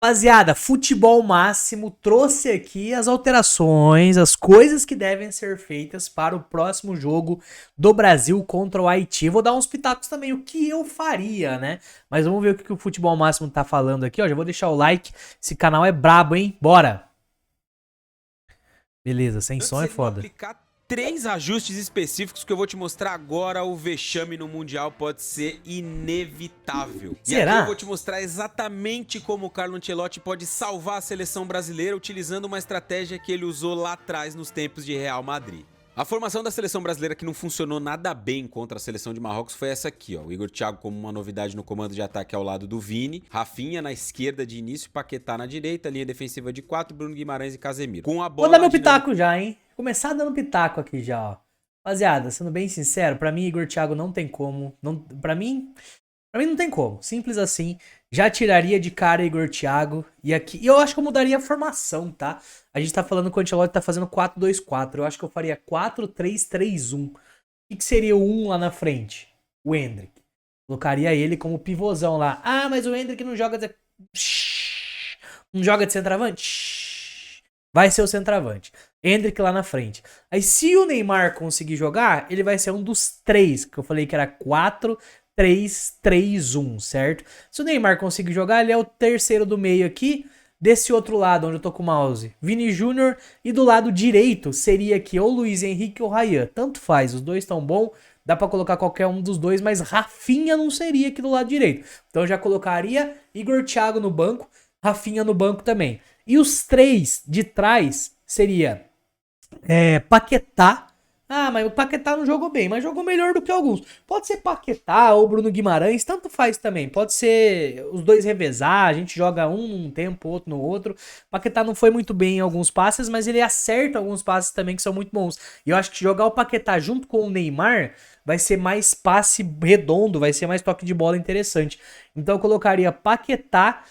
Rapaziada, Futebol Máximo trouxe aqui as alterações, as coisas que devem ser feitas para o próximo jogo do Brasil contra o Haiti. Vou dar uns pitacos também, o que eu faria, né? Mas vamos ver o que o Futebol Máximo tá falando aqui, ó. Já vou deixar o like, esse canal é brabo, hein? Bora! Beleza, sem som Antes é ele não foda. aplicar 3 ajustes específicos que eu vou te mostrar agora, o vexame no Mundial pode ser inevitável. E aqui eu Será? vou te mostrar exatamente como o Carlo Ancelotti pode salvar a seleção brasileira utilizando uma estratégia que ele usou lá atrás nos tempos de Real Madrid. A formação da seleção brasileira que não funcionou nada bem contra a seleção de Marrocos foi essa aqui, ó. O Igor Thiago como uma novidade no comando de ataque ao lado do Vini, Rafinha na esquerda de início, Paquetá na direita, linha defensiva de 4, Bruno Guimarães e Casemiro. Com a Vou bola dar meu dinâmica... pitaco já, hein? Começar dando pitaco aqui já, ó. Rapaziada, sendo bem sincero, pra mim Igor Thiago não tem como. Não, pra mim não tem como. Simples assim. Já tiraria de cara Igor Thiago. E eu acho que eu mudaria a formação, tá? A gente tá falando que o Ancelotti tá fazendo 4-2-4. Eu acho que eu faria 4-3-3-1. O que seria o 1 lá na frente? O Endrick. Colocaria ele como pivôzão lá. Ah, mas o Endrick não joga de... Não joga de centroavante? Vai ser o centroavante. Endrick lá na frente. Aí se o Neymar conseguir jogar, ele vai ser um dos três, que eu falei que era 4-3-3-1, certo? Se o Neymar conseguir jogar, ele é o terceiro do meio aqui. Desse outro lado, onde eu tô com o mouse, Vini Júnior. E do lado direito seria aqui ou Luiz Henrique ou Ryan. Tanto faz, os dois estão bons. Dá pra colocar qualquer um dos dois, mas Rafinha não seria aqui do lado direito. Então eu já colocaria Igor Thiago no banco, Rafinha no banco também. E os três de trás seria Paquetá. Ah, mas o Paquetá não jogou bem, mas jogou melhor do que alguns. Pode ser Paquetá ou Bruno Guimarães, tanto faz também. Pode ser os dois revezar, a gente joga um num tempo, outro no outro. Paquetá não foi muito bem em alguns passes, mas ele acerta alguns passes também que são muito bons. E eu acho que jogar o Paquetá junto com o Neymar vai ser mais passe redondo, vai ser mais toque de bola interessante. Então eu colocaria Paquetá,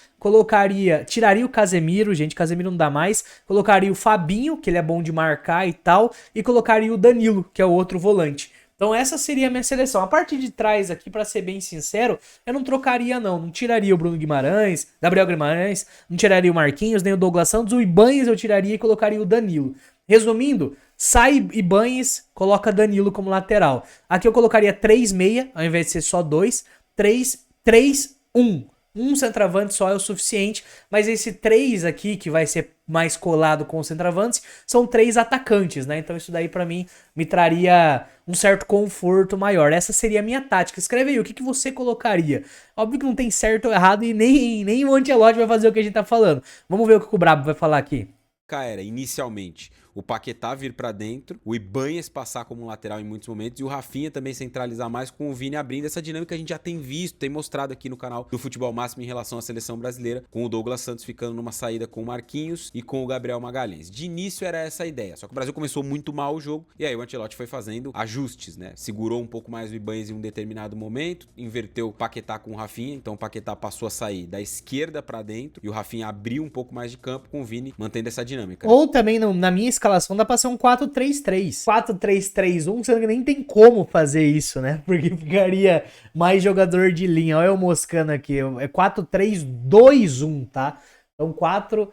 tiraria o Casemiro, gente, Casemiro não dá mais, colocaria o Fabinho, que ele é bom de marcar e tal, e colocaria o Danilo, que é o outro volante. Então essa seria a minha seleção. A parte de trás aqui, pra ser bem sincero, eu não trocaria não tiraria o Bruno Guimarães, Gabriel Guimarães, não tiraria o Marquinhos, nem o Douglas Santos, o Ibanez eu tiraria e colocaria o Danilo. Resumindo, sai Ibanez, coloca Danilo como lateral. Aqui eu colocaria 3-6, ao invés de ser só 2, 3-3-1. Um centroavante só é o suficiente, mas esse 3 aqui, que vai ser mais colado com os centroavantes, são 3 atacantes, né? Então isso daí pra mim me traria um certo conforto maior. Essa seria a minha tática. Escreve aí, o que você colocaria? Óbvio que não tem certo ou errado e nem o Ancelotti vai fazer o que a gente tá falando. Vamos ver o que o Brabo vai falar aqui. Era inicialmente o Paquetá vir pra dentro, o Ibanez passar como lateral em muitos momentos e o Rafinha também centralizar mais com o Vini abrindo. Essa dinâmica a gente já tem visto, tem mostrado aqui no canal do Futebol Máximo em relação à seleção brasileira, com o Douglas Santos ficando numa saída com o Marquinhos e com o Gabriel Magalhães. De início era essa a ideia, só que o Brasil começou muito mal o jogo e aí o Ancelotti foi fazendo ajustes, né? Segurou um pouco mais o Ibanez em um determinado momento, inverteu o Paquetá com o Rafinha, então o Paquetá passou a sair da esquerda pra dentro e o Rafinha abriu um pouco mais de campo com o Vini mantendo essa dinâmica. Ou também na minha escalação dá pra ser um 4-3-3. 4-3-3-1, sendo que nem tem como fazer isso, né? Porque ficaria mais jogador de linha. Olha eu moscando aqui. É 4-3-2-1, tá? Então 4-3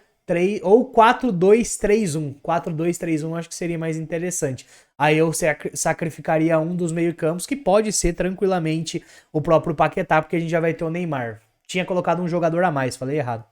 ou 4-2-3-1. 4-2-3-1 acho que seria mais interessante. Aí eu sacrificaria um dos meio-campos, que pode ser tranquilamente o próprio Paquetá, porque a gente já vai ter o Neymar. Tinha colocado um jogador a mais, falei errado.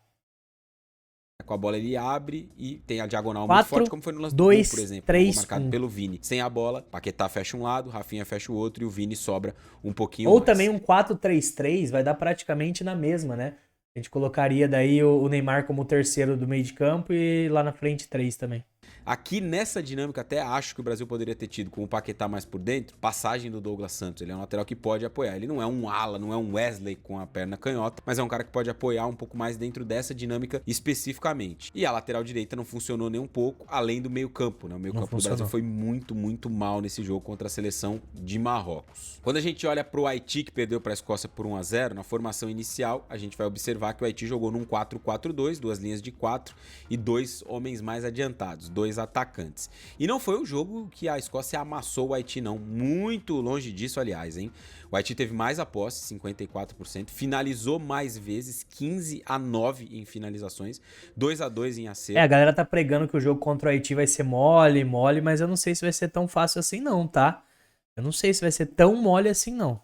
Com a bola ele abre e tem a diagonal 4, muito forte, como foi no lance 2, do gol, por exemplo. 3, Um gol marcado 1. pelo Vini. Sem a bola, Paquetá fecha um lado, Rafinha fecha o outro e o Vini sobra um pouquinho Ou mais. também um 4-3-3, vai dar praticamente na mesma, né? A gente colocaria daí o Neymar como terceiro do meio de campo e lá na frente 3 também. Aqui nessa dinâmica até acho que o Brasil poderia ter tido com o Paquetá mais por dentro, passagem do Douglas Santos. Ele é um lateral que pode apoiar. Ele não é um ala, não é um Wesley com a perna canhota, mas é um cara que pode apoiar um pouco mais dentro dessa dinâmica especificamente. E a lateral direita não funcionou nem um pouco, além do meio campo, né? O meio campo do Brasil foi muito, muito mal nesse jogo contra a seleção de Marrocos. Quando a gente olha pro Haiti, que perdeu para a Escócia por 1-0, na formação inicial, a gente vai observar que o Haiti jogou num 4-4-2, duas linhas de 4 e dois homens mais adiantados. dois atacantes. E não foi um jogo que a Escócia amassou o Haiti, não. Muito longe disso, aliás, hein? O Haiti teve mais a posse, 54%, finalizou mais vezes, 15-9 em finalizações, 2-2 em acerto. A galera tá pregando que o jogo contra o Haiti vai ser mole, mas eu não sei se vai ser tão fácil assim não, tá? Eu não sei se vai ser tão mole assim não.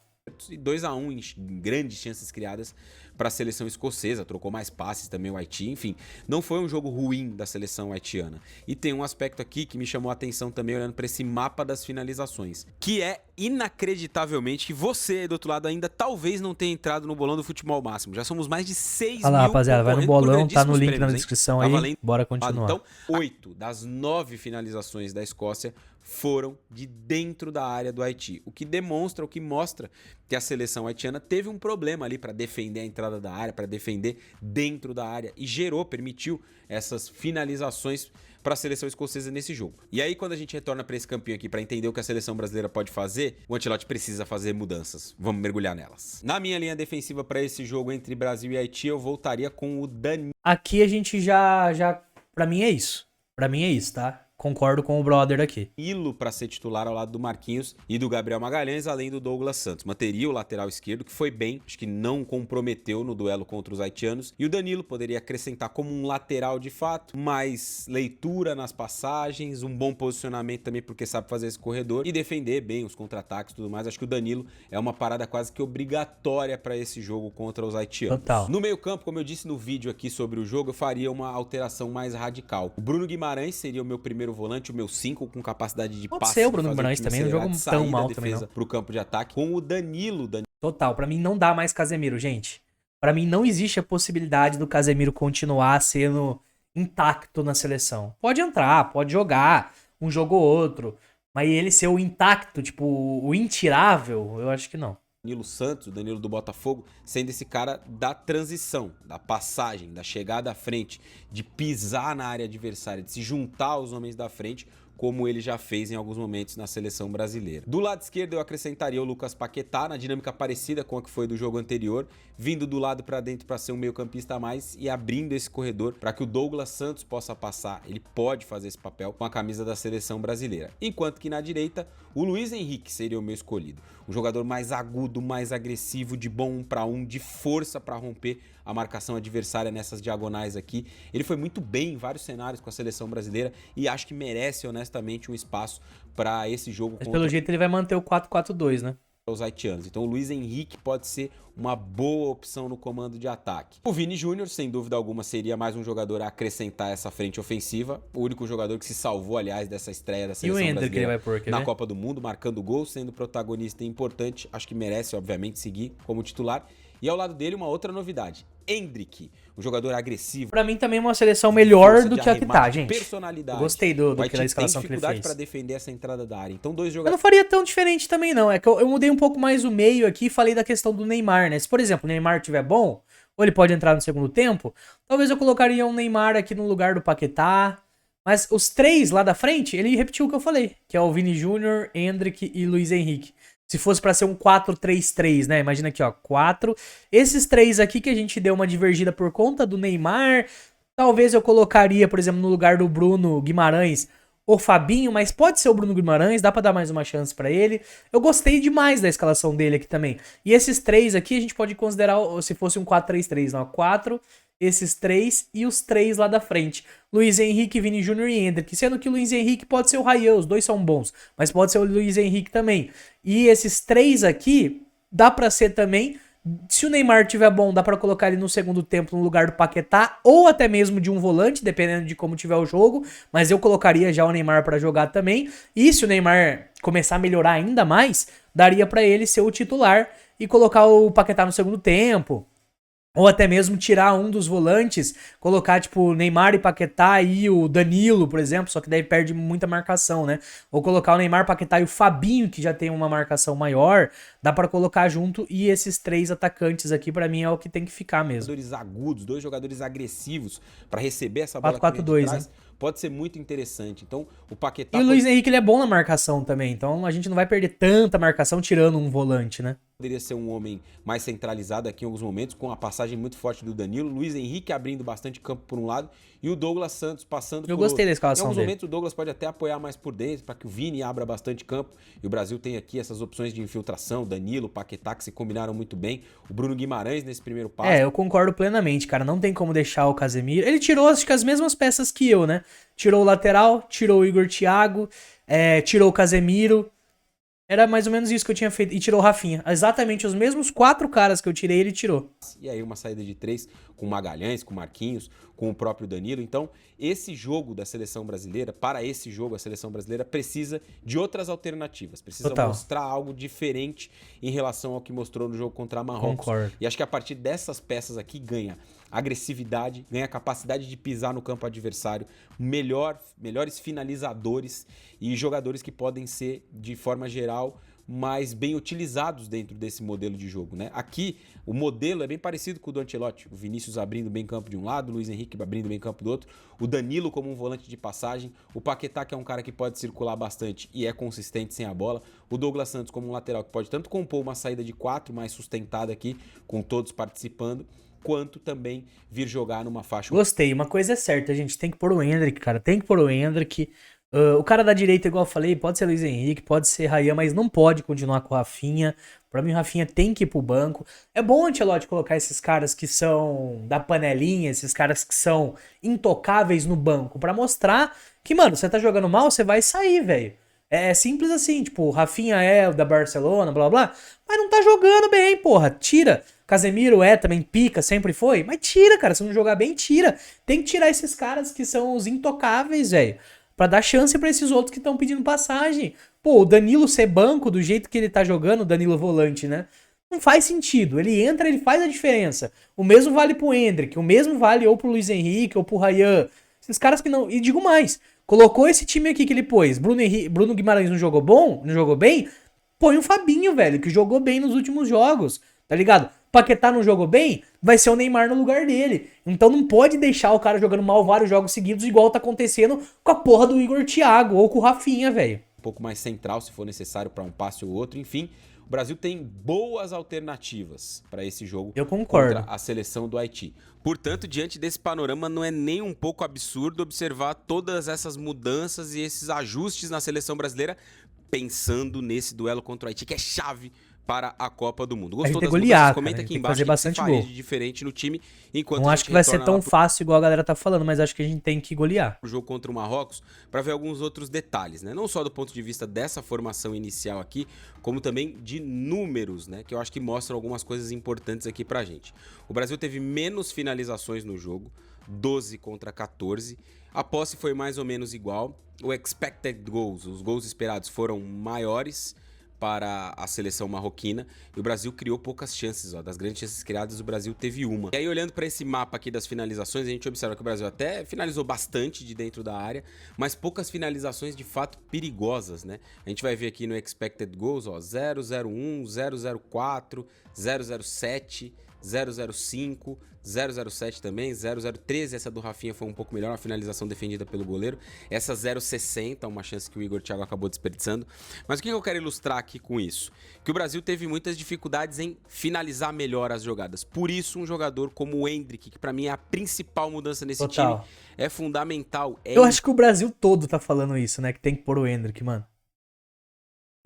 E 2-1 em grandes chances criadas para a seleção escocesa, trocou mais passes também o Haiti, enfim, não foi um jogo ruim da seleção haitiana. E tem um aspecto aqui que me chamou a atenção também olhando para esse mapa das finalizações, que é inacreditavelmente que você do outro lado ainda talvez não tenha entrado no bolão do Futebol Máximo. Já somos mais de 6 Olha lá, mil rapaziada, vai no bolão, tá no link prêmios, na descrição tá aí, valendo. bora continuar. Então, 8 das 9 finalizações da Escócia foram de dentro da área do Haiti, o que demonstra, o que mostra que a seleção haitiana teve um problema ali para defender a entrada da área, para defender dentro da área e permitiu essas finalizações para a seleção escocesa nesse jogo. E aí quando a gente retorna para esse campinho aqui para entender o que a seleção brasileira pode fazer, o Ancelotti precisa fazer mudanças. Vamos mergulhar nelas. Na minha linha defensiva para esse jogo entre Brasil e Haiti, eu voltaria com o Danilo. Aqui a gente já para mim é isso. Para mim é isso, tá? Concordo com o brother aqui. Danilo para ser titular ao lado do Marquinhos e do Gabriel Magalhães, além do Douglas Santos. Manteria o lateral esquerdo, que foi bem, acho que não comprometeu no duelo contra os haitianos. E o Danilo poderia acrescentar como um lateral de fato, mais leitura nas passagens, um bom posicionamento também porque sabe fazer esse corredor e defender bem os contra-ataques e tudo mais. Acho que o Danilo é uma parada quase que obrigatória para esse jogo contra os haitianos. Total. No meio-campo, como eu disse no vídeo aqui sobre o jogo, eu faria uma alteração mais radical. O Bruno Guimarães seria o meu primeiro volante, o meu 5 com capacidade de Pode passe. ser o Bruno Guimarães também, não jogo tão mal também não. Pro campo de ataque, com o Danilo. Total, pra mim não dá mais Casemiro, gente. Pra mim não existe a possibilidade do Casemiro continuar sendo intacto na seleção. Pode entrar, pode jogar um jogo ou outro, mas ele ser o intacto, tipo, o intirável, eu acho que não. Danilo Santos, o Danilo do Botafogo, sendo esse cara da transição, da passagem, da chegada à frente, de pisar na área adversária, de se juntar aos homens da frente, como ele já fez em alguns momentos na seleção brasileira. Do lado esquerdo eu acrescentaria o Lucas Paquetá, na dinâmica parecida com a que foi do jogo anterior, vindo do lado para dentro para ser um meio-campista a mais e abrindo esse corredor para que o Douglas Santos possa passar. Ele pode fazer esse papel com a camisa da seleção brasileira. Enquanto que na direita, o Luiz Henrique seria o meu escolhido. Um jogador mais agudo, mais agressivo, de bom 1 para 1, de força para romper a marcação adversária nessas diagonais aqui. Ele foi muito bem em vários cenários com a seleção brasileira e acho que merece honestamente um espaço para esse jogo. Mas pelo jeito ele vai manter o 4-4-2, né? Os haitianos. Então o Luiz Henrique pode ser uma boa opção no comando de ataque. O Vini Júnior, sem dúvida alguma, seria mais um jogador a acrescentar essa frente ofensiva. O único jogador que se salvou, aliás, dessa estreia da seleção brasileira que ele vai pôr, na Copa do Mundo, marcando gol, sendo protagonista e importante. Acho que merece, obviamente, seguir como titular. E ao lado dele, uma outra novidade. Endrick, um jogador agressivo. Pra mim também é uma seleção melhor do que a que tá, gente. Personalidade. Eu gostei do que da escalação que ele fez. Para defender essa entrada da área. Então, dois Eu jogadores. não faria tão diferente também, não. É que eu mudei um pouco mais o meio aqui e falei da questão do Neymar, né? Se, por exemplo, o Neymar estiver bom, ou ele pode entrar no segundo tempo, talvez eu colocaria um Neymar aqui no lugar do Paquetá. Mas os três lá da frente, ele repetiu o que eu falei, que é o Vini Júnior, Endrick e Luiz Henrique. Se fosse pra ser um 4-3-3, né? Imagina aqui, ó, 4. Esses três aqui que a gente deu uma divergida por conta do Neymar, talvez eu colocaria, por exemplo, no lugar do Bruno Guimarães, o Fabinho, mas pode ser o Bruno Guimarães, dá pra dar mais uma chance pra ele. Eu gostei demais da escalação dele aqui também. E esses três aqui a gente pode considerar, se fosse um 4-3-3, não, 4, esses três e os três lá da frente. Luiz Henrique, Vini Júnior e Endrick. Sendo que o Luiz Henrique pode ser o Rayan, os dois são bons, mas pode ser o Luiz Henrique também. E esses três aqui, dá pra ser também, se o Neymar tiver bom, dá pra colocar ele no segundo tempo no lugar do Paquetá, ou até mesmo de um volante, dependendo de como tiver o jogo, mas eu colocaria já o Neymar pra jogar também. E se o Neymar começar a melhorar ainda mais, daria pra ele ser o titular e colocar o Paquetá no segundo tempo. Ou até mesmo tirar um dos volantes, colocar tipo Neymar e Paquetá e o Danilo, por exemplo, só que daí perde muita marcação, né? Ou colocar o Neymar, Paquetá e o Fabinho, que já tem uma marcação maior, dá pra colocar junto, e esses três atacantes aqui pra mim é o que tem que ficar mesmo. Jogadores agudos, dois jogadores agressivos pra receber essa bola 4-4-2, né? Pode ser muito interessante. Então, o Paquetá... E o Luiz Henrique, ele é bom na marcação também, então a gente não vai perder tanta marcação tirando um volante, né? Poderia ser um homem mais centralizado aqui em alguns momentos, com a passagem muito forte do Danilo, Luiz Henrique abrindo bastante campo por um lado e o Douglas Santos passando por outro. Eu gostei da Em escalação alguns dele. momentos o Douglas pode até apoiar mais por dentro, para que o Vini abra bastante campo. E o Brasil tem aqui essas opções de infiltração, Danilo, Paquetá, que se combinaram muito bem. O Bruno Guimarães nesse primeiro passo. Eu concordo plenamente, cara. Não tem como deixar o Casemiro. Ele tirou, acho que as mesmas peças que eu, né? Tirou o lateral, tirou o Igor Thiago, tirou o Casemiro. Era mais ou menos isso que eu tinha feito. E tirou o Rafinha. Exatamente os mesmos 4 caras que eu tirei, ele tirou. E aí uma saída de 3 com Magalhães, com Marquinhos, com o próprio Danilo. Então, esse jogo da seleção brasileira, para esse jogo, a seleção brasileira precisa de outras alternativas. Precisa mostrar algo diferente em relação ao que mostrou no jogo contra a Marrocos. Concordo. E acho que a partir dessas peças aqui ganha agressividade, ganha capacidade de pisar no campo adversário, melhores finalizadores e jogadores que podem ser, de forma geral, mais bem utilizados dentro desse modelo de jogo, né? Aqui, o modelo é bem parecido com o do Ancelotti. O Vinícius abrindo bem campo de um lado, o Luiz Henrique abrindo bem campo do outro, o Danilo como um volante de passagem, o Paquetá, que é um cara que pode circular bastante e é consistente sem a bola, o Douglas Santos como um lateral que pode tanto compor uma saída de 4 mais sustentada aqui, com todos participando, quanto também vir jogar numa faixa... Gostei, uma coisa é certa, gente, tem que pôr o Endrick, cara, tem que pôr o Endrick. O cara da direita, igual eu falei, pode ser Luiz Henrique, pode ser Ryan, mas não pode continuar com o Rafinha. Pra mim, o Rafinha tem que ir pro banco. É bom o Ancelotti colocar esses caras que são da panelinha, esses caras que são intocáveis no banco, pra mostrar que, mano, você tá jogando mal, você vai sair, velho. É simples assim, tipo, o Rafinha é o da Barcelona, blá blá, mas não tá jogando bem, porra, tira. Casemiro também pica, sempre foi, mas tira, cara, se não jogar bem, tira. Tem que tirar esses caras que são os intocáveis, velho, pra dar chance pra esses outros que estão pedindo passagem. Pô, o Danilo ser banco do jeito que ele tá jogando, o Danilo volante, né? Não faz sentido. Ele entra, ele faz a diferença. O mesmo vale pro Endrick, o mesmo vale ou pro Luiz Henrique ou pro Ryan. Esses caras que não... E digo mais, colocou esse time aqui que ele pôs. Bruno Guimarães não jogou bom? Não jogou bem? Põe o Fabinho, velho, que jogou bem nos últimos jogos. Tá ligado? Paquetá não jogou bem? Vai ser o Neymar no lugar dele. Então não pode deixar o cara jogando mal vários jogos seguidos, igual tá acontecendo com a porra do Igor Thiago ou com o Rafinha, velho. Um pouco mais central, se for necessário, para um passe ou outro. Enfim, o Brasil tem boas alternativas para esse jogo. Eu concordo. Contra a seleção do Haiti. Portanto, diante desse panorama, não é nem um pouco absurdo observar todas essas mudanças e esses ajustes na seleção brasileira, pensando nesse duelo contra o Haiti, que é chave para a Copa do Mundo. Gostou das mudanças? Comenta aqui embaixo o que você faria de diferente no time. Enquanto não acho que vai ser tão fácil igual a galera tá falando, mas acho que a gente tem que golear. O jogo contra o Marrocos para ver alguns outros detalhes, né? Não só do ponto de vista dessa formação inicial aqui, como também de números, né? Que eu acho que mostram algumas coisas importantes aqui pra gente. O Brasil teve menos finalizações no jogo, 12 contra 14. A posse foi mais ou menos igual. O expected goals, os gols esperados, foram maiores para a seleção marroquina, e o Brasil criou poucas chances, ó. Das grandes chances criadas, o Brasil teve uma. E aí, olhando para esse mapa aqui das finalizações, a gente observa que o Brasil até finalizou bastante de dentro da área, mas poucas finalizações de fato perigosas, né? A gente vai ver aqui no expected goals, ó, 001, 004, 007, 005, 007 também, 0013, essa do Rafinha foi um pouco melhor, uma finalização defendida pelo goleiro. Essa 060, uma chance que o Igor Thiago acabou desperdiçando. Mas o que eu quero ilustrar aqui com isso? Que o Brasil teve muitas dificuldades em finalizar melhor as jogadas. Por isso, um jogador como o Endrick, que pra mim é a principal mudança nesse time, é fundamental. Eu acho que o Brasil todo tá falando isso, né? Que tem que pôr o Endrick, mano.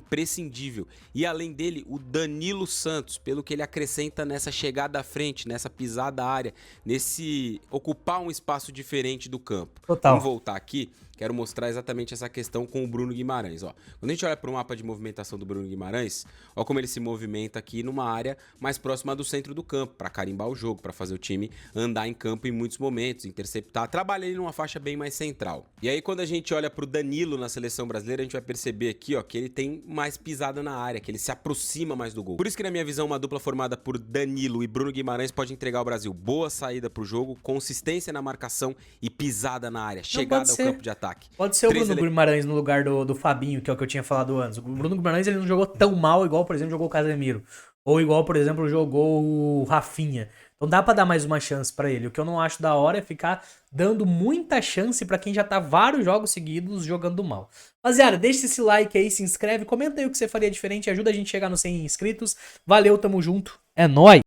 Imprescindível. E além dele, o Danilo Santos, pelo que ele acrescenta nessa chegada à frente, nessa pisada à área, nesse ocupar um espaço diferente do campo. Total. Vamos voltar aqui, quero mostrar exatamente essa questão com o Bruno Guimarães. Ó. Quando a gente olha para o mapa de movimentação do Bruno Guimarães, ó como ele se movimenta aqui numa área mais próxima do centro do campo, para carimbar o jogo, para fazer o time andar em campo em muitos momentos, interceptar, trabalha ele numa faixa bem mais central. E aí quando a gente olha para o Danilo na seleção brasileira, a gente vai perceber aqui, ó, que ele tem mais pisada na área, que ele se aproxima mais do gol. Por isso que na minha visão, uma dupla formada por Danilo e Bruno Guimarães pode entregar ao Brasil boa saída pro jogo, consistência na marcação e pisada na área, chegada ao campo de ataque. Pode ser o Bruno Guimarães no lugar do Fabinho, que é o que eu tinha falado antes. O Bruno Guimarães ele não jogou tão mal igual, por exemplo, jogou o Casemiro. Ou igual, por exemplo, jogou o Rafinha. Então dá pra dar mais uma chance pra ele. O que eu não acho da hora é ficar dando muita chance pra quem já tá vários jogos seguidos jogando mal. Rapaziada, deixa esse like aí, se inscreve, comenta aí o que você faria diferente, ajuda a gente a chegar nos 100 inscritos. Valeu, tamo junto. É nóis!